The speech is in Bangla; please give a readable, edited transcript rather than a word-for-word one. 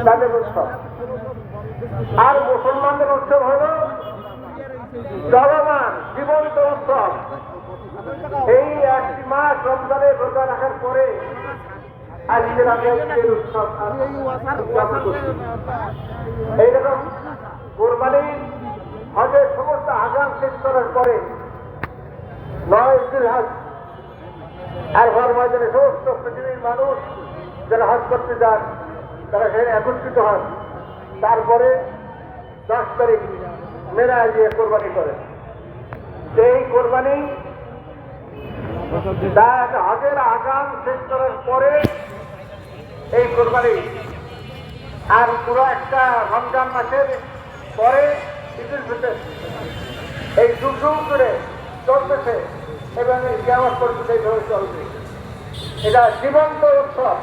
তাদের উৎসব। আর মুসলমানদের উৎসব হল চলমান জীবন্ত উৎসব। এই একটি মাস রমজানে রোজা রাখার পরে আজকের আমি ঈদের উৎসব এইরকম কোরবানি হজের সমস্ত আগাম শেষ করার পরে 9 জিলহজ আরফার ময়দানে সমস্ত পৃথিবীর মানুষ যারা হজ করতে যান তারা সেখানে একত্রিত হন। তারপরে 10 তারিখ মেনায় গিয়ে কোরবানি করেন। সেই কোরবানি হজের আগাম শেষ করার পরে এই কোরবানি আর পুরো একটা রমজান মাসের পরে ঈদুল ফিতর এই দুটো করে চলতেছে এবং এই কিয়ামত পর্যন্ত এইভাবে চলবে। এটা জীবন্ত উৎসব।